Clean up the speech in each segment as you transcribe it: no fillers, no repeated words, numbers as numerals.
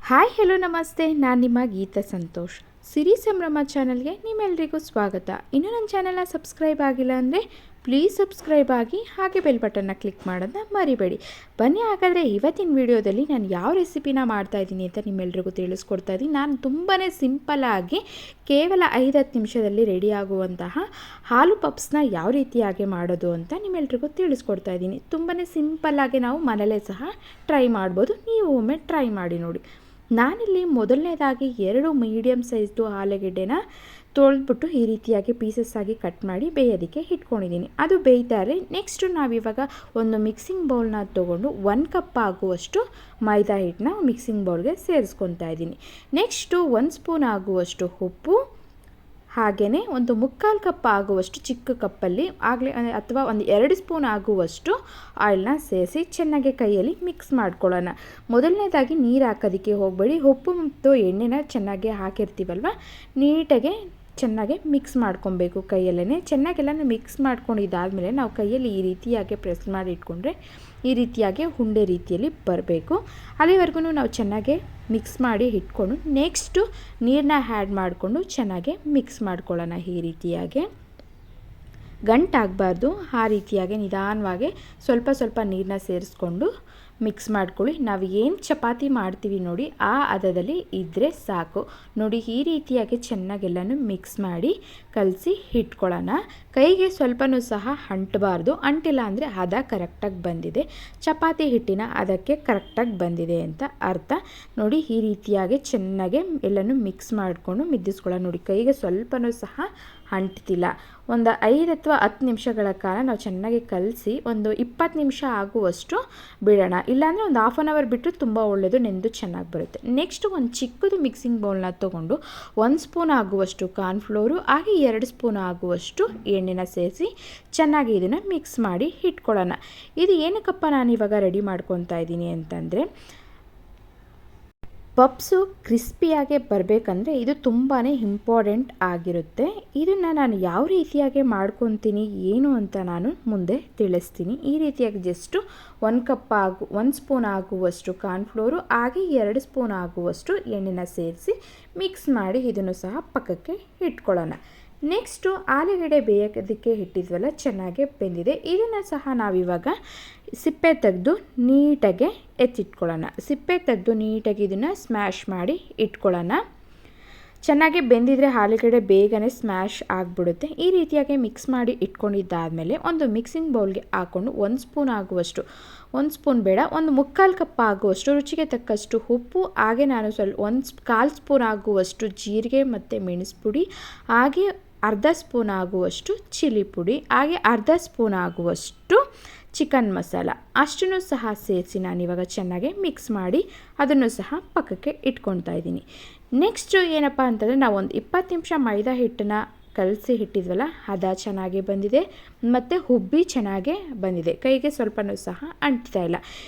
Hi hello ನಮಸ್ತೆ, ನಾನು ನಿಮ್ಮ ಗೀತಾ ಸಂತೋಷ್. ಸಿರಿ ಸಂಭ್ರಮ ಚಾನಲ್ಗೆ ನಿಮ್ಮೆಲ್ಲರಿಗೂ ಸ್ವಾಗತ. ಇನ್ನೂ ನನ್ನ ಚಾನಲ್ನ ಸಬ್ಸ್ಕ್ರೈಬ್ ಆಗಿಲ್ಲ ಅಂದರೆ ಪ್ಲೀಸ್ ಸಬ್ಸ್ಕ್ರೈಬ್ ಆಗಿ, ಹಾಗೆ ಬೆಲ್ ಬಟನ್ನ ಕ್ಲಿಕ್ ಮಾಡೋದನ್ನ ಮರಿಬೇಡಿ. ಬನ್ನಿ ಹಾಗಾದರೆ ಇವತ್ತಿನ ವಿಡಿಯೋದಲ್ಲಿ ನಾನು ಯಾವ ರೆಸಿಪಿನ ಮಾಡ್ತಾಯಿದ್ದೀನಿ ಅಂತ ನಿಮ್ಮೆಲ್ಲರಿಗೂ ತಿಳಿಸ್ಕೊಡ್ತಾ ಇದ್ದೀನಿ. ನಾನು ತುಂಬಾ ಸಿಂಪಲ್ಲಾಗಿ ಕೇವಲ 5-10 ನಿಮಿಷದಲ್ಲಿ ರೆಡಿ ಆಗುವಂತಹ ಹಾಲು ಪಪ್ಸ್ನ ಯಾವ ರೀತಿಯಾಗಿ ಮಾಡೋದು ಅಂತ ನಿಮ್ಮೆಲ್ಲರಿಗೂ ತಿಳಿಸ್ಕೊಡ್ತಾ ಇದ್ದೀನಿ. ತುಂಬಾ ಸಿಂಪಲ್ಲಾಗಿ ನಾವು ಮನೇಲೇ ಸಹ ಟ್ರೈ ಮಾಡ್ಬೋದು. ನೀವು ಒಮ್ಮೆ ಟ್ರೈ ಮಾಡಿ ನೋಡಿ. ನಾನಿಲ್ಲಿ ಮೊದಲನೇದಾಗಿ 2 ಮೀಡಿಯಮ್ ಸೈಜ್ದು ಆಲೂಗೆಡ್ಡೆನ ತೊಳೆದ್ಬಿಟ್ಟು ಈ ರೀತಿಯಾಗಿ ಪೀಸಸ್ ಆಗಿ ಕಟ್ ಮಾಡಿ ಬೇಯೋದಕ್ಕೆ ಇಟ್ಕೊಂಡಿದ್ದೀನಿ. ಅದು ಬೇಯ್ತಾರೆ. ನೆಕ್ಸ್ಟು ನಾವಿವಾಗ ಒಂದು ಮಿಕ್ಸಿಂಗ್ ಬೌಲ್ನ ತೊಗೊಂಡು 1 ಕಪ್ ಆಗುವಷ್ಟು ಮೈದಾ ಹಿಟ್ಟನ್ನ ಮಿಕ್ಸಿಂಗ್ ಬೌಲ್ಗೆ ಸೇರಿಸ್ಕೊತಾ ಇದ್ದೀನಿ. ನೆಕ್ಸ್ಟು 1 ಸ್ಪೂನ್ ಆಗುವಷ್ಟು ಉಪ್ಪು, ಹಾಗೆಯೇ ಒಂದು 3/4 ಕಪ್ ಆಗುವಷ್ಟು ಚಿಕ್ಕ ಕಪ್ಪಲ್ಲಿ ಆಗಲೇ ಅಥವಾ ಒಂದು 2 ಸ್ಪೂನ್ ಆಗುವಷ್ಟು ಆಯಿಲ್ನ ಸೇರಿಸಿ ಚೆನ್ನಾಗಿ ಕೈಯಲ್ಲಿ ಮಿಕ್ಸ್ ಮಾಡ್ಕೊಳ್ಳೋಣ. ಮೊದಲನೇದಾಗಿ ನೀರು ಹಾಕೋದಕ್ಕೆ ಹೋಗಬೇಡಿ. ಉಪ್ಪು ಮತ್ತು ಎಣ್ಣೆನ ಚೆನ್ನಾಗಿ ಹಾಕಿರ್ತೀವಲ್ವ, ನೀಟಾಗಿ ಚೆನ್ನಾಗಿ ಮಿಕ್ಸ್ ಮಾಡ್ಕೊಬೇಕು. ಕೈಯಲ್ಲೇ ಚೆನ್ನಾಗೆಲ್ಲ ಮಿಕ್ಸ್ ಮಾಡ್ಕೊಂಡಿದ್ದಾದಮೇಲೆ ನಾವು ಕೈಯಲ್ಲಿ ಈ ರೀತಿಯಾಗಿ ಪ್ರೆಸ್ ಮಾಡಿ ಇಟ್ಕೊಂಡ್ರೆ ಈ ರೀತಿಯಾಗಿ ಉಂಡೆ ರೀತಿಯಲ್ಲಿ ಬರಬೇಕು. ಅಲ್ಲಿವರೆಗೂ ನಾವು ಚೆನ್ನಾಗಿ ಮಿಕ್ಸ್ ಮಾಡಿ ಇಟ್ಕೊಂಡು ನೆಕ್ಸ್ಟು ನೀರನ್ನ ಆ್ಯಡ್ ಮಾಡಿಕೊಂಡು ಚೆನ್ನಾಗಿ ಮಿಕ್ಸ್ ಮಾಡ್ಕೊಳ್ಳೋಣ. ಈ ರೀತಿಯಾಗಿ ಗಂಟಾಗಬಾರ್ದು, ಆ ರೀತಿಯಾಗಿ ನಿಧಾನವಾಗಿ ಸ್ವಲ್ಪ ಸ್ವಲ್ಪ ನೀರನ್ನ ಸೇರಿಸ್ಕೊಂಡು ಮಿಕ್ಸ್ ಮಾಡ್ಕೊಳ್ಳಿ. ನಾವು ಏನು ಚಪಾತಿ ಮಾಡ್ತೀವಿ ನೋಡಿ ಆ ಹದದಲ್ಲಿ ಇದ್ದರೆ ಸಾಕು. ನೋಡಿ ಈ ರೀತಿಯಾಗಿ ಚೆನ್ನಾಗೆಲ್ಲನೂ ಮಿಕ್ಸ್ ಮಾಡಿ ಕಲಸಿ ಇಟ್ಕೊಳ್ಳೋಣ. ಕೈಗೆ ಸ್ವಲ್ಪನೂ ಸಹ ಅಂಟಬಾರ್ದು. ಅಂಟಿಲ್ಲ ಅಂದರೆ ಹದ ಕರೆಕ್ಟಾಗಿ ಬಂದಿದೆ, ಚಪಾತಿ ಹಿಟ್ಟಿನ ಅದಕ್ಕೆ ಕರೆಕ್ಟಾಗಿ ಬಂದಿದೆ ಅಂತ ಅರ್ಥ. ನೋಡಿ ಈ ರೀತಿಯಾಗಿ ಚೆನ್ನಾಗಿ ಎಲ್ಲನೂ ಮಿಕ್ಸ್ ಮಾಡಿಕೊಂಡು ಮಿದ್ದಿಸ್ಕೊಳ್ಳೋಣ. ನೋಡಿ ಕೈಗೆ ಸ್ವಲ್ಪನೂ ಸಹ ಅಂಟ್ತಿಲ್ಲ. ಒಂದು 5 ಅಥವಾ 10 ನಿಮಿಷಗಳ ಕಾಲ ನಾವು ಚೆನ್ನಾಗಿ ಕಲಸಿ ಒಂದು 20 ನಿಮಿಷ ಆಗುವಷ್ಟು ಬಿಡೋಣ. ಇಲ್ಲಾಂದರೆ ಒಂದು 1/2 ಅವರ್ ಬಿಟ್ಟರೆ ತುಂಬ ಒಳ್ಳೆಯದು, ನೆಂದು ಚೆನ್ನಾಗಿ ಬರುತ್ತೆ. ನೆಕ್ಸ್ಟು ಒಂದು ಚಿಕ್ಕದು ಮಿಕ್ಸಿಂಗ್ ಬೌಲ್ನ ತೊಗೊಂಡು 1 ಸ್ಪೂನ್ ಆಗುವಷ್ಟು ಕಾರ್ನ್ಫ್ಲೋರು ಹಾಗೆ 2 ಸ್ಪೂನ್ ಆಗುವಷ್ಟು ಎಣ್ಣೆನ ಸೇರಿಸಿ ಚೆನ್ನಾಗಿ ಇದನ್ನು ಮಿಕ್ಸ್ ಮಾಡಿ ಇಟ್ಕೊಳ್ಳೋಣ. ಇದು ಏನಕ್ಕಪ್ಪ ನಾನಿವಾಗ ರೆಡಿ ಮಾಡ್ಕೊತಾ ಇದ್ದೀನಿ ಅಂತಂದರೆ, ಪಪ್ಸು ಕ್ರಿಸ್ಪಿಯಾಗಿ ಬರಬೇಕಂದ್ರೆ ಇದು ತುಂಬಾ ಇಂಪಾರ್ಟೆಂಟ್ ಆಗಿರುತ್ತೆ. ಇದನ್ನು ನಾನು ಯಾವ ರೀತಿಯಾಗಿ ಮಾಡ್ಕೊತೀನಿ ಏನು ಅಂತ ನಾನು ಮುಂದೆ ತಿಳಿಸ್ತೀನಿ. ಈ ರೀತಿಯಾಗಿ ಜಸ್ಟು 1 ಸ್ಪೂನ್ ಆಗುವಷ್ಟು ಕಾರ್ನ್ಫ್ಲೋರು ಹಾಗೆ 2 ಸ್ಪೂನ್ ಆಗುವಷ್ಟು ಎಣ್ಣೆನ ಸೇರಿಸಿ ಮಿಕ್ಸ್ ಮಾಡಿ ಇದನ್ನು ಸಹ ಪಕ್ಕಕ್ಕೆ ಇಟ್ಕೊಳ್ಳೋಣ. ನೆಕ್ಸ್ಟು ಆಲೂಗಡ್ಡೆ ಬೇಯೋದಕ್ಕೆ ಇಟ್ಟಿದ್ವಲ್ಲ, ಚೆನ್ನಾಗಿ ಬೆಂದಿದೆ. ಇದನ್ನು ಸಹ ನಾವಿವಾಗ ಸಿಪ್ಪೆ ತೆಗೆದು ನೀಟಾಗಿ ಎತ್ತಿಟ್ಕೊಳ್ಳೋಣ. ಸಿಪ್ಪೆ ತೆಗೆದು ನೀಟಾಗಿ ಇದನ್ನು ಸ್ಮ್ಯಾಶ್ ಮಾಡಿ ಇಟ್ಕೊಳ್ಳೋಣ. ಚೆನ್ನಾಗಿ ಬೆಂದಿದ್ರೆ ಆಲೂಗಡ್ಡೆ ಬೇಗನೆ ಸ್ಮ್ಯಾಶ್ ಆಗಿಬಿಡುತ್ತೆ. ಈ ರೀತಿಯಾಗಿ ಮಿಕ್ಸ್ ಮಾಡಿ ಇಟ್ಕೊಂಡಿದ್ದಾದಮೇಲೆ ಒಂದು ಮಿಕ್ಸಿಂಗ್ ಬೌಲ್ಗೆ ಹಾಕ್ಕೊಂಡು 1 ಸ್ಪೂನ್ ಆಗುವಷ್ಟು, 1 ಸ್ಪೂನ್ ಬೇಡ, ಒಂದು 3/4 ಕಪ್ ಆಗುವಷ್ಟು ರುಚಿಗೆ ತಕ್ಕಷ್ಟು ಉಪ್ಪು, ಹಾಗೆ ನಾನು ಸ್ವಲ್ಪ 1/4 ಸ್ಪೂನ್ ಆಗುವಷ್ಟು ಜೀರಿಗೆ ಮತ್ತು ಮೆಣಸು ಪುಡಿ, ಹಾಗೆ ಅರ್ಧ ಸ್ಪೂನ್ ಆಗುವಷ್ಟು ಚಿಲ್ಲಿ ಪುಡಿ, ಹಾಗೆ ಅರ್ಧ ಸ್ಪೂನ್ ಆಗುವಷ್ಟು ಚಿಕನ್ ಮಸಾಲ ಅಷ್ಟನ್ನು ಸಹ ಸೇರಿಸಿ ನಾನಿವಾಗ ಚೆನ್ನಾಗಿ ಮಿಕ್ಸ್ ಮಾಡಿ ಅದನ್ನು ಸಹ ಪಕ್ಕಕ್ಕೆ ಇಟ್ಕೊತಾ ಇದ್ದೀನಿ. ನೆಕ್ಸ್ಟು ಏನಪ್ಪ ಅಂತಂದರೆ, ನಾವು ಒಂದು 20 ನಿಮಿಷ ಮೈದಾ ಹಿಟ್ಟನ್ನು ಕಲಸಿ ಇಟ್ಟಿದ್ವಲ್ಲ, ಹದ ಚೆನ್ನಾಗಿ ಬಂದಿದೆ ಮತ್ತು ಹುಬ್ಬಿ ಚೆನ್ನಾಗೇ ಬಂದಿದೆ. ಕೈಗೆ ಸ್ವಲ್ಪನೂ ಸಹ ಅಂಟ್ತಾ ಇಲ್ಲ.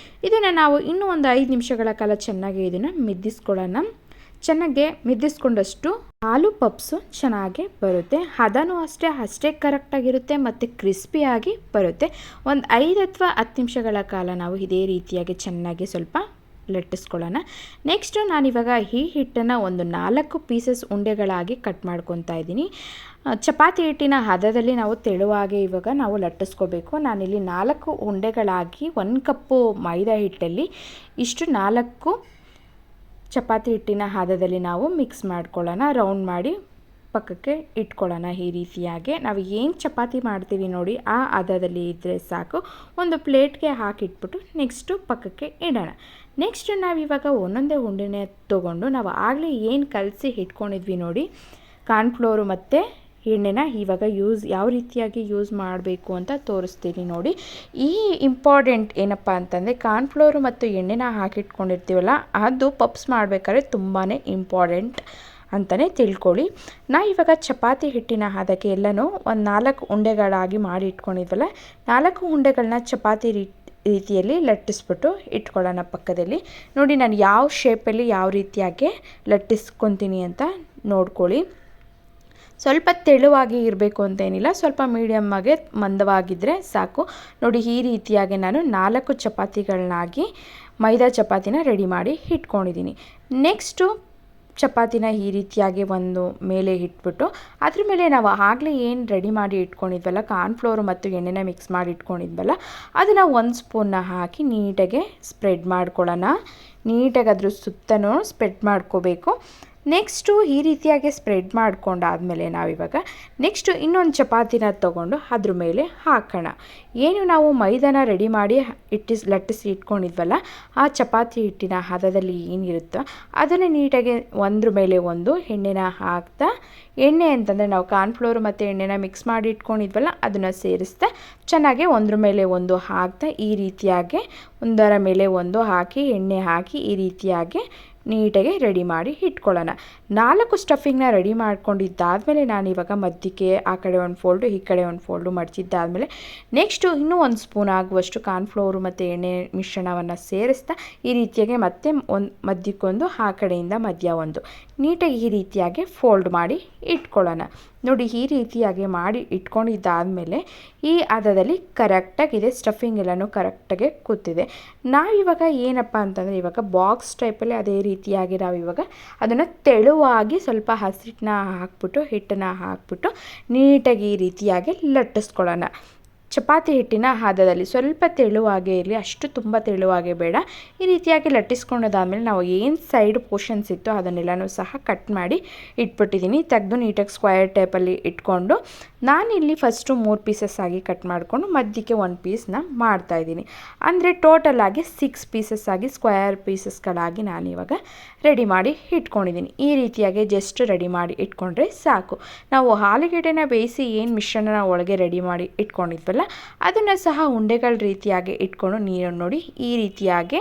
ಇದನ್ನು ನಾವು ಇನ್ನೂ ಒಂದು 5 ನಿಮಿಷಗಳ ಕಾಲ ಚೆನ್ನಾಗಿ ಇದನ್ನು ಮಿದ್ದಿಸ್ಕೊಳ್ಳೋಣ. ಚೆನ್ನಾಗಿ ಮಿದ್ದಿಸ್ಕೊಂಡಷ್ಟು ಹಾಲು ಪಪ್ಸು ಚೆನ್ನಾಗಿ ಬರುತ್ತೆ. ಹದನೂ ಅಷ್ಟೇ ಕರೆಕ್ಟಾಗಿರುತ್ತೆ ಮತ್ತು ಕ್ರಿಸ್ಪಿಯಾಗಿ ಬರುತ್ತೆ. ಒಂದು 5 ಅಥವಾ 10 ನಿಮಿಷಗಳ ಕಾಲ ನಾವು ಇದೇ ರೀತಿಯಾಗಿ ಚೆನ್ನಾಗಿ ಸ್ವಲ್ಪ ಲಟ್ಟಿಸ್ಕೊಳ್ಳೋಣ. ನೆಕ್ಸ್ಟು ನಾನಿವಾಗ ಈ ಹಿಟ್ಟನ್ನು ಒಂದು 4 ಪೀಸಸ್ ಉಂಡೆಗಳಾಗಿ ಕಟ್ ಮಾಡ್ಕೊತಾ ಇದ್ದೀನಿ. ಚಪಾತಿ ಹಿಟ್ಟಿನ ಹದದಲ್ಲಿ ನಾವು ತೆಳುವಾಗಿ ಇವಾಗ ನಾವು ಲಟ್ಟಿಸ್ಕೋಬೇಕು. ನಾನಿಲ್ಲಿ 4 ಉಂಡೆಗಳಾಗಿ 1 ಕಪ್ಪು ಮೈದಾ ಹಿಟ್ಟಲ್ಲಿ ಇಷ್ಟು 4 ಚಪಾತಿ ಹಿಟ್ಟಿನ ಹದದಲ್ಲಿ ನಾವು ಮಿಕ್ಸ್ ಮಾಡ್ಕೊಳ್ಳೋಣ. ರೌಂಡ್ ಮಾಡಿ ಪಕ್ಕಕ್ಕೆ ಇಟ್ಕೊಳ್ಳೋಣ. ಈ ರೀತಿಯಾಗಿ ನಾವು ಏನು ಚಪಾತಿ ಮಾಡ್ತೀವಿ ನೋಡಿ ಆ ಹದದಲ್ಲಿ ಇದ್ದರೆ ಸಾಕು. ಒಂದು ಪ್ಲೇಟ್ಗೆ ಹಾಕಿಟ್ಬಿಟ್ಟು ನೆಕ್ಸ್ಟು ಪಕ್ಕಕ್ಕೆ ಇಡೋಣ. ನೆಕ್ಸ್ಟ್ ನಾವಿವಾಗ ಒಂದೊಂದೇ ಉಂಡೆನೇ ತೊಗೊಂಡು ನಾವು ಆಗಲೇ ಏನು ಕಲಸಿ ಇಟ್ಕೊಂಡಿದ್ವಿ ನೋಡಿ ಕಾರ್ನ್ಫ್ಲೋರು ಮತ್ತು ಎಣ್ಣೆನ ಇವಾಗ ಯಾವ ರೀತಿಯಾಗಿ ಯೂಸ್ ಮಾಡಬೇಕು ಅಂತ ತೋರಿಸ್ತೀನಿ ನೋಡಿ. ಈ ಇಂಪಾರ್ಟೆಂಟ್ ಏನಪ್ಪ ಅಂತಂದರೆ, ಕಾರ್ನ್ಫ್ಲೋರು ಮತ್ತು ಎಣ್ಣೆನ ಹಾಕಿಟ್ಕೊಂಡಿರ್ತೀವಲ್ಲ, ಅದು ಪಪ್ಸ್ ಮಾಡಬೇಕಾದ್ರೆ ತುಂಬಾ ಇಂಪಾರ್ಟೆಂಟ್ ಅಂತಲೇ ತಿಳ್ಕೊಳ್ಳಿ. ಇವಾಗ ಚಪಾತಿ ಹಿಟ್ಟಿನ ಹದಕ್ಕೆ ಎಲ್ಲನೂ ಒಂದು 4 ಉಂಡೆಗಳಾಗಿ ಮಾಡಿ ಇಟ್ಕೊಂಡಿದ್ವಲ್ಲ, 4 ಉಂಡೆಗಳನ್ನ ಚಪಾತಿ ರೀತಿಯಲ್ಲಿ ಲಟ್ಟಿಸ್ಬಿಟ್ಟು ಇಟ್ಕೊಳ್ಳೋಣ ಪಕ್ಕದಲ್ಲಿ. ನೋಡಿ ನಾನು ಯಾವ ಶೇಪಲ್ಲಿ ಯಾವ ರೀತಿಯಾಗಿ ಲಟ್ಟಿಸ್ಕೊತೀನಿ ಅಂತ ನೋಡ್ಕೊಳ್ಳಿ. ಸ್ವಲ್ಪ ತೆಳುವಾಗಿ ಇರಬೇಕು ಅಂತೇನಿಲ್ಲ, ಸ್ವಲ್ಪ ಮೀಡಿಯಮ್ಮಾಗೆ ಮಂದವಾಗಿದ್ದರೆ ಸಾಕು. ನೋಡಿ ಈ ರೀತಿಯಾಗಿ ನಾನು 4 ಚಪಾತಿಗಳನ್ನಾಗಿ ಮೈದಾ ಚಪಾತಿನ ರೆಡಿ ಮಾಡಿ ಇಟ್ಕೊಂಡಿದ್ದೀನಿ. ನೆಕ್ಸ್ಟು ಚಪಾತಿನ ಈ ರೀತಿಯಾಗಿ ಒಂದು ಮೇಲೆ ಇಟ್ಬಿಟ್ಟು ಅದ್ರ ಮೇಲೆ ನಾವು ಆಗಲೇ ಏನು ರೆಡಿ ಮಾಡಿ ಇಟ್ಕೊಂಡಿದ್ವಲ್ಲ ಕಾರ್ನ್ಫ್ಲೋರು ಮತ್ತು ಎಣ್ಣೆನ ಮಿಕ್ಸ್ ಮಾಡಿ ಇಟ್ಕೊಂಡಿದ್ವಲ್ಲ ಅದನ್ನು ಒಂದು ಸ್ಪೂನ್ನ ಹಾಕಿ ನೀಟಾಗಿ ಸ್ಪ್ರೆಡ್ ಮಾಡ್ಕೊಳ್ಳೋಣ. ನೀಟಾಗಿ ಅದ್ರ ಸುತ್ತನೂ ಸ್ಪ್ರೆಡ್ ಮಾಡ್ಕೋಬೇಕು. ನೆಕ್ಸ್ಟು ಈ ರೀತಿಯಾಗಿ ಸ್ಪ್ರೆಡ್ ಮಾಡ್ಕೊಂಡಾದಮೇಲೆ ನಾವಿವಾಗ ನೆಕ್ಸ್ಟು ಇನ್ನೊಂದು ಚಪಾತಿನ ತೊಗೊಂಡು ಅದ್ರ ಮೇಲೆ ಹಾಕೋಣ. ಏನು ನಾವು ಮೈದಾನ ರೆಡಿ ಮಾಡಿ ಲಟ್ಟಿಸಿ ಇಟ್ಕೊಂಡಿದ್ವಲ್ಲ ಆ ಚಪಾತಿ ಹಿಟ್ಟಿನ ಹದದಲ್ಲಿ ಏನಿರುತ್ತೋ ಅದನ್ನು ನೀಟಾಗಿ ಒಂದ್ರ ಮೇಲೆ ಒಂದು ಎಣ್ಣೆನ ಹಾಕ್ತಾ, ಎಣ್ಣೆ ಅಂತಂದರೆ ನಾವು ಕಾರ್ನ್ಫ್ಲೋರ್ ಮತ್ತು ಎಣ್ಣೆನ ಮಿಕ್ಸ್ ಮಾಡಿ ಇಟ್ಕೊಂಡಿದ್ವಲ್ಲ ಅದನ್ನು ಸೇರಿಸ್ತಾ ಚೆನ್ನಾಗಿ ಒಂದ್ರ ಮೇಲೆ ಒಂದು ಹಾಕ್ತಾ ಈ ರೀತಿಯಾಗಿ ಒಂದರ ಮೇಲೆ ಒಂದು ಹಾಕಿ ಎಣ್ಣೆ ಹಾಕಿ ಈ ರೀತಿಯಾಗಿ ನೀಟಾಗಿ ರೆಡಿ ಮಾಡಿ ಇಟ್ಕೊಳ್ಳೋಣ. 4 ಸ್ಟಫಿಂಗ್ನ ರೆಡಿ ಮಾಡ್ಕೊಂಡಿದ್ದಾದಮೇಲೆ ನಾನು ಇವಾಗ ಮಧ್ಯಕ್ಕೆ ಆ ಕಡೆ ಒಂದು ಫೋಲ್ಡು ಈ ಕಡೆ ಒಂದು ಫೋಲ್ಡು ಮಡಚಿದ್ದಾದಮೇಲೆ ನೆಕ್ಸ್ಟು ಇನ್ನೂ ಒಂದು ಸ್ಪೂನ್ ಆಗುವಷ್ಟು ಕಾರ್ನ್ಫ್ಲೋರು ಮತ್ತು ಎಣ್ಣೆ ಮಿಶ್ರಣವನ್ನು ಸೇರಿಸ್ತಾ ಈ ರೀತಿಯಾಗಿ ಮತ್ತೆ ಒಂದು ಮಧ್ಯಕ್ಕೊಂದು ಆ ಕಡೆಯಿಂದ ಮಧ್ಯ ಒಂದು ನೀಟಾಗಿ ಈ ರೀತಿಯಾಗಿ ಫೋಲ್ಡ್ ಮಾಡಿ ಇಟ್ಕೊಳ್ಳೋಣ. ನೋಡಿ ಈ ರೀತಿಯಾಗಿ ಮಾಡಿ ಇಟ್ಕೊಂಡಿದ್ದಾದಮೇಲೆ ಈ ಹದದಲ್ಲಿ ಕರೆಕ್ಟಾಗಿದೆ, ಸ್ಟಫಿಂಗ್ ಎಲ್ಲನೂ ಕರೆಕ್ಟಾಗಿ ಕೂತಿದೆ. ನಾವಿವಾಗ ಏನಪ್ಪ ಅಂತಂದರೆ ಇವಾಗ ಬಾಕ್ಸ್ ಟೈಪಲ್ಲಿ ಅದೇ ರೀತಿಯಾಗಿ ನಾವಿವಾಗ ಅದನ್ನು ತೆಳುವಾಗಿ ಸ್ವಲ್ಪ ಹಸಿಟ್ಟನ್ನ ಹಾಕ್ಬಿಟ್ಟು ಹಿಟ್ಟನ್ನು ಹಾಕ್ಬಿಟ್ಟು ನೀಟಾಗಿ ಈ ರೀತಿಯಾಗಿ ಲಟ್ಟಿಸ್ಕೊಳ್ಳೋಣ. ಚಪಾತಿ ಹಿಟ್ಟಿನ ಹದದಲ್ಲಿ ಸ್ವಲ್ಪ ತೆಳುವಾಗೇ ಇರಲಿ, ಅಷ್ಟು ತುಂಬ ತೆಳುವಾಗೇ ಬೇಡ. ಈ ರೀತಿಯಾಗಿ ಲಟ್ಟಿಸ್ಕೊಂಡಾದ್ಮೇಲೆ ನಾವು ಏನು ಸೈಡ್ ಪೋರ್ಷನ್ಸ್ ಇತ್ತು ಅದನ್ನೆಲ್ಲನೂ ಸಹ ಕಟ್ ಮಾಡಿ ಇಟ್ಬಿಟ್ಟಿದ್ದೀನಿ. ತೆಗೆದು ನೀಟಾಗಿ ಸ್ಕ್ವಯರ್ ಟೈಪಲ್ಲಿ ಇಟ್ಕೊಂಡು ನಾನಿಲ್ಲಿ ಫಸ್ಟು 3 ಪೀಸಸ್ ಆಗಿ ಕಟ್ ಮಾಡಿಕೊಂಡು ಮಧ್ಯಕ್ಕೆ 1 ಪೀಸ್ನ ಮಾಡ್ತಾಯಿದ್ದೀನಿ. ಅಂದರೆ ಟೋಟಲಾಗಿ 6 ಪೀಸಸ್ ಆಗಿ ಸ್ಕ್ವಯರ್ ಪೀಸಸ್ಗಳಾಗಿ ನಾನಿವಾಗ ರೆಡಿ ಮಾಡಿ ಇಟ್ಕೊಂಡಿದ್ದೀನಿ. ಈ ರೀತಿಯಾಗಿ ಜಸ್ಟ್ ರೆಡಿ ಮಾಡಿ ಇಟ್ಕೊಂಡ್ರೆ ಸಾಕು. ನಾವು ಆಲೂಗೆಡ್ಡೆನ ಬೇಯಿಸಿ ಏನು ಮಿಶ್ರಣನ ಒಳಗೆ ರೆಡಿ ಮಾಡಿ ಇಟ್ಕೊಂಡಿದ್ವಲ್ಲ ಅದನ್ನು ಸಹ ಉಂಡೆಗಳ ರೀತಿಯಾಗಿ ಇಟ್ಕೊಂಡು ನೀರು ನೋಡಿ ಈ ರೀತಿಯಾಗಿ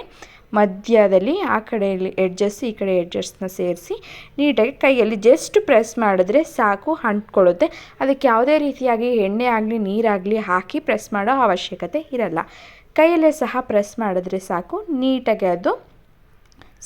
ಮಧ್ಯದಲ್ಲಿ ಆ ಕಡೆಯಲ್ಲಿ ಎಡ್ಜಸ್ ಈ ಕಡೆ ಎಡ್ಜಸ್ನ ಸೇರಿಸಿ ನೀಟಾಗಿ ಕೈಯಲ್ಲಿ ಜಸ್ಟ್ ಪ್ರೆಸ್ ಮಾಡಿದ್ರೆ ಸಾಕು, ಅಂಟ್ಕೊಳ್ಳುತ್ತೆ. ಅದಕ್ಕೆ ಯಾವುದೇ ರೀತಿಯಾಗಿ ಎಣ್ಣೆ ಆಗಲಿ ನೀರಾಗಲಿ ಹಾಕಿ ಪ್ರೆಸ್ ಮಾಡೋ ಅವಶ್ಯಕತೆ ಇರಲ್ಲ. ಕೈಯಲ್ಲೇ ಸಹ ಪ್ರೆಸ್ ಮಾಡಿದ್ರೆ ಸಾಕು, ನೀಟಾಗಿ ಅದು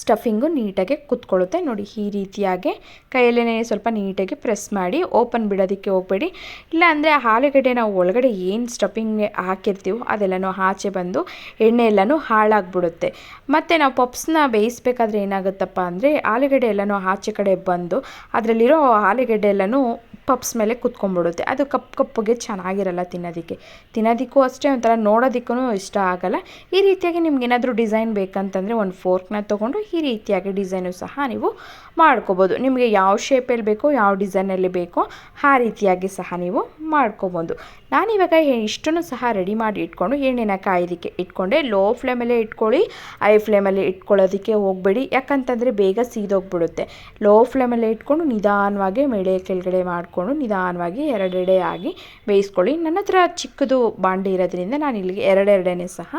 ಸ್ಟಫಿಂಗು ನೀಟಾಗಿ ಕುತ್ಕೊಳ್ಳುತ್ತೆ. ನೋಡಿ ಈ ರೀತಿಯಾಗಿ ಕೈಯಲ್ಲೇ ಸ್ವಲ್ಪ ನೀಟಾಗಿ ಪ್ರೆಸ್ ಮಾಡಿ, ಓಪನ್ ಬಿಡೋದಕ್ಕೆ ಹೋಗಬೇಡಿ. ಇಲ್ಲಾಂದರೆ ಆಲೂಗಡ್ಡೆ ನಾವು ಒಳಗಡೆ ಏನು ಸ್ಟಫಿಂಗ್ ಹಾಕಿರ್ತೀವೋ ಅದೆಲ್ಲನೂ ಆಚೆ ಬಂದು ಎಣ್ಣೆ ಎಲ್ಲನೂ ಹಾಳಾಗ್ಬಿಡುತ್ತೆ. ಮತ್ತು ನಾವು ಪಪ್ಸ್ನ ಬೇಯಿಸ್ಬೇಕಾದ್ರೆ ಏನಾಗುತ್ತಪ್ಪ ಅಂದರೆ ಆಲೂಗಡ್ಡೆ ಎಲ್ಲನೂ ಆಚೆ ಕಡೆ ಬಂದು ಅದರಲ್ಲಿರೋ ಆಲೂಗಡ್ಡೆ ಎಲ್ಲನೂ ಪಪ್ಸ್ ಮೇಲೆ ಕುತ್ಕೊಂಡ್ಬಿಡುತ್ತೆ. ಅದು ಕಪ್ಪಗೆ ಚೆನ್ನಾಗಿರಲ್ಲ ತಿನ್ನೋದಕ್ಕೂ ಅಷ್ಟೇ, ಒಂಥರ ನೋಡೋದಕ್ಕೂ ಇಷ್ಟ ಆಗಲ್ಲ. ಈ ರೀತಿಯಾಗಿ ನಿಮ್ಗೆ ಏನಾದರೂ ಡಿಸೈನ್ ಬೇಕಂತಂದರೆ ಒಂದು ಫೋರ್ಕ್ನ ತೊಗೊಂಡು ಈ ರೀತಿಯಾಗಿ ಡಿಸೈನು ಸಹ ನೀವು ಮಾಡ್ಕೋಬೋದು. ನಿಮಗೆ ಯಾವ ಶೇಪಲ್ಲಿ ಬೇಕೋ ಯಾವ ಡಿಸೈನಲ್ಲಿ ಬೇಕೋ ಆ ರೀತಿಯಾಗಿ ಸಹ ನೀವು ಮಾಡ್ಕೋಬೋದು. ನಾನಿವಾಗ ಇಷ್ಟನ್ನು ಸಹ ರೆಡಿ ಮಾಡಿ ಇಟ್ಕೊಂಡು ಎಣ್ಣೆನ ಕಾಯೋದಕ್ಕೆ ಇಟ್ಕೊಂಡೆ. ಲೋ ಫ್ಲೇಮಲ್ಲೇ ಇಟ್ಕೊಳ್ಳಿ, ಹೈ ಫ್ಲೇಮಲ್ಲಿ ಇಟ್ಕೊಳ್ಳೋದಕ್ಕೆ ಹೋಗಬೇಡಿ, ಯಾಕಂತಂದರೆ ಬೇಗ ಸೀದೋಗ್ಬಿಡುತ್ತೆ. ಲೋ ಫ್ಲೇಮಲ್ಲೇ ಇಟ್ಕೊಂಡು ನಿಧಾನವಾಗಿ ಮೇಲೆ ಕೆಳಗಡೆ ಮಾಡಿಕೊಂಡು ನಿಧಾನವಾಗಿ ಎರಡೆಡೆ ಆಗಿ ಬೇಯಿಸ್ಕೊಳ್ಳಿ. ನನ್ನ ಹತ್ರ ಚಿಕ್ಕದು ಬಾಂಡೆ ಇರೋದ್ರಿಂದ ನಾನು ಇಲ್ಲಿಗೆ ಎರಡೆರಡೇ ಸಹ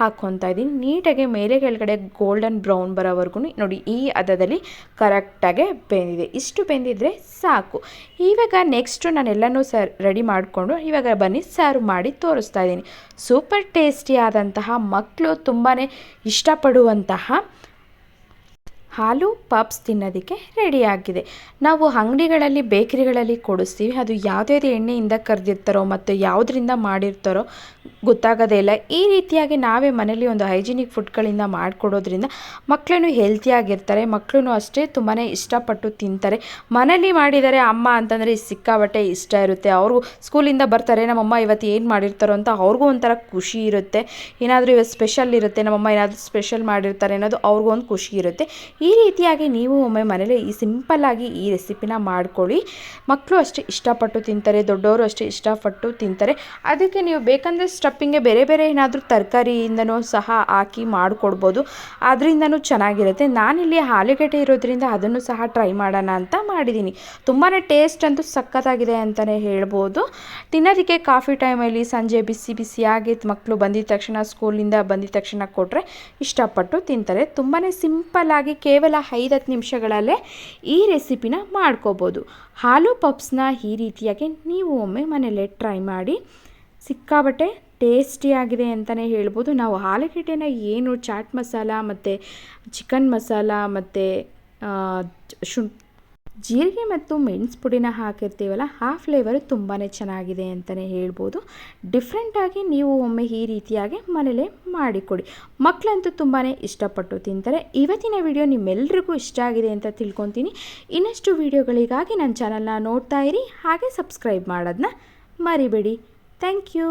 ಹಾಕ್ಕೊತಾ ಇದ್ದೀನಿ. ನೀಟಾಗಿ ಮೇಲೆ ಕೆಳಗಡೆ ಗೋಲ್ಡನ್ ಬ್ರೌನ್ ಬರೋವರೆಗೂ ನೋಡಿ ಈ ಹದದಲ್ಲಿ ಕರೆಕ್ಟಾಗಿ ಬೆಂದಿದೆ. ಇಷ್ಟು ಬೆಂದಿದ್ರೆ ಸಾಕು. ಇವಾಗ ನೆಕ್ಸ್ಟು ನಾನೆಲ್ಲನೂ ರೆಡಿ ಮಾಡಿಕೊಂಡು ಇವಾಗ ಬನ್ನಿ ಸರ್ವ್ ಮಾಡಿ ತೋರಿಸ್ತಾ ಇದ್ದೀನಿ. ಸೂಪರ್ ಟೇಸ್ಟಿ ಆದಂತಹ ಮಕ್ಕಳು ತುಂಬಾ ಇಷ್ಟಪಡುವಂತಹ ಹಾಲು ಪಪ್ಸ್ ತಿನ್ನೋದಕ್ಕೆ ರೆಡಿಯಾಗಿದೆ. ನಾವು ಅಂಗಡಿಗಳಲ್ಲಿ ಬೇಕರಿಗಳಲ್ಲಿ ಕೊಡಿಸ್ತೀವಿ, ಅದು ಯಾವುದ್ಯಾವುದು ಎಣ್ಣೆಯಿಂದ ಕರೆದಿರ್ತಾರೋ ಮತ್ತು ಯಾವುದರಿಂದ ಮಾಡಿರ್ತಾರೋ ಗೊತ್ತಾಗೋದೇ ಇಲ್ಲ. ಈ ರೀತಿಯಾಗಿ ನಾವೇ ಮನೇಲಿ ಒಂದು ಹೈಜಿನಿಕ್ ಫುಡ್ಗಳಿಂದ ಮಾಡಿಕೊಡೋದ್ರಿಂದ ಮಕ್ಕಳೂ ಹೆಲ್ತಿಯಾಗಿರ್ತಾರೆ, ಮಕ್ಕಳೂ ಅಷ್ಟೇ ತುಂಬಾ ಇಷ್ಟಪಟ್ಟು ತಿಂತಾರೆ. ಮನೇಲಿ ಮಾಡಿದರೆ ಅಮ್ಮ ಅಂತಂದರೆ ಸಿಕ್ಕಾಬಟ್ಟೆ ಇಷ್ಟ ಇರುತ್ತೆ. ಅವರು ಸ್ಕೂಲಿಂದ ಬರ್ತಾರೆ, ನಮ್ಮಮ್ಮ ಇವತ್ತು ಏನು ಮಾಡಿರ್ತಾರೋ ಅಂತ ಅವ್ರಿಗೂ ಒಂಥರ ಖುಷಿ ಇರುತ್ತೆ. ಏನಾದರೂ ಇವತ್ತು ಸ್ಪೆಷಲ್ ಇರುತ್ತೆ, ನಮ್ಮಮ್ಮ ಏನಾದರೂ ಸ್ಪೆಷಲ್ ಮಾಡಿರ್ತಾರೆ ಅನ್ನೋದು ಅವ್ರಿಗೂ ಒಂದು ಖುಷಿ ಇರುತ್ತೆ. ಈ ರೀತಿಯಾಗಿ ನೀವು ಒಮ್ಮೆ ಮನೇಲಿ ಈ ಸಿಂಪಲ್ಲಾಗಿ ಈ ರೆಸಿಪಿನ ಮಾಡ್ಕೊಳ್ಳಿ. ಮಕ್ಕಳು ಅಷ್ಟೇ ಇಷ್ಟಪಟ್ಟು ತಿಂತಾರೆ, ದೊಡ್ಡವರು ಅಷ್ಟೇ ಇಷ್ಟಪಟ್ಟು ತಿಂತಾರೆ. ಅದಕ್ಕೆ ನೀವು ಬೇಕಂದರೆ ಸ್ಟಫಿಂಗ್ಗೆ ಬೇರೆ ಬೇರೆ ಏನಾದರೂ ತರಕಾರಿಯಿಂದನೂ ಸಹ ಹಾಕಿ ಮಾಡಿಕೊಡ್ಬೋದು, ಅದರಿಂದನೂ ಚೆನ್ನಾಗಿರುತ್ತೆ. ನಾನಿಲ್ಲಿ ಆಲೂಗಡ್ಡೆ ಇರೋದ್ರಿಂದ ಅದನ್ನು ಸಹ ಟ್ರೈ ಮಾಡೋಣ ಅಂತ ಮಾಡಿದ್ದೀನಿ. ತುಂಬಾ ಟೇಸ್ಟ್ ಅಂತೂ ಸಖತ್ತಾಗಿದೆ ಅಂತಲೇ ಹೇಳ್ಬೋದು. ತಿನ್ನೋದಕ್ಕೆ ಕಾಫಿ ಟೈಮಲ್ಲಿ ಸಂಜೆ ಬಿಸಿ ಬಿಸಿಯಾಗಿ ಮಕ್ಕಳು ಬಂದಿದ ತಕ್ಷಣ ಸ್ಕೂಲಿಂದ ಬಂದಿದ ತಕ್ಷಣ ಕೊಟ್ಟರೆ ಇಷ್ಟಪಟ್ಟು ತಿಂತಾರೆ. ತುಂಬಾ ಸಿಂಪಲ್ಲಾಗಿ ಕೇವಲ 5-10 ನಿಮಿಷಗಳಲ್ಲೇ ಈ ರೆಸಿಪಿನ ಮಾಡ್ಕೋಬೋದು. ಹಾಲು ಪಪ್ಸ್ನ ಈ ರೀತಿಯಾಗಿ ನೀವು ಒಮ್ಮೆ ಮನೆಯಲ್ಲೇ ಟ್ರೈ ಮಾಡಿ. ಸಿಕ್ಕಾಬಟ್ಟೆ ಟೇಸ್ಟಿಯಾಗಿದೆ ಅಂತಲೇ ಹೇಳ್ಬೋದು. ನಾವು ಆಲೂಗಡ್ಡೆನ ಏನು ಚಾಟ್ ಮಸಾಲ ಮತ್ತು ಚಿಕನ್ ಮಸಾಲ ಮತ್ತು ಜೀರಿಗೆ ಮತ್ತು ಮೆಣಸು ಪುಡಿನ ಹಾಕಿರ್ತೀವಲ್ಲ ಆ ಫ್ಲೇವರು ತುಂಬಾ ಚೆನ್ನಾಗಿದೆ ಅಂತಲೇ ಹೇಳ್ಬೋದು. ಡಿಫ್ರೆಂಟಾಗಿ ನೀವು ಒಮ್ಮೆ ಈ ರೀತಿಯಾಗಿ ಮನೇಲೇ ಮಾಡಿಕೊಡಿ. ಮಕ್ಕಳಂತೂ ತುಂಬಾ ಇಷ್ಟಪಟ್ಟು ತಿಂತಾರೆ. ಇವತ್ತಿನ ವಿಡಿಯೋ ನಿಮ್ಮೆಲ್ರಿಗೂ ಇಷ್ಟ ಆಗಿದೆ ಅಂತ ತಿಳ್ಕೊತೀನಿ. ಇನ್ನಷ್ಟು ವಿಡಿಯೋಗಳಿಗಾಗಿ ನನ್ನ ಚಾನಲ್ನ ನೋಡ್ತಾ ಇರಿ, ಹಾಗೆ ಸಬ್ಸ್ಕ್ರೈಬ್ ಮಾಡೋದನ್ನ ಮರಿಬೇಡಿ. Thank you.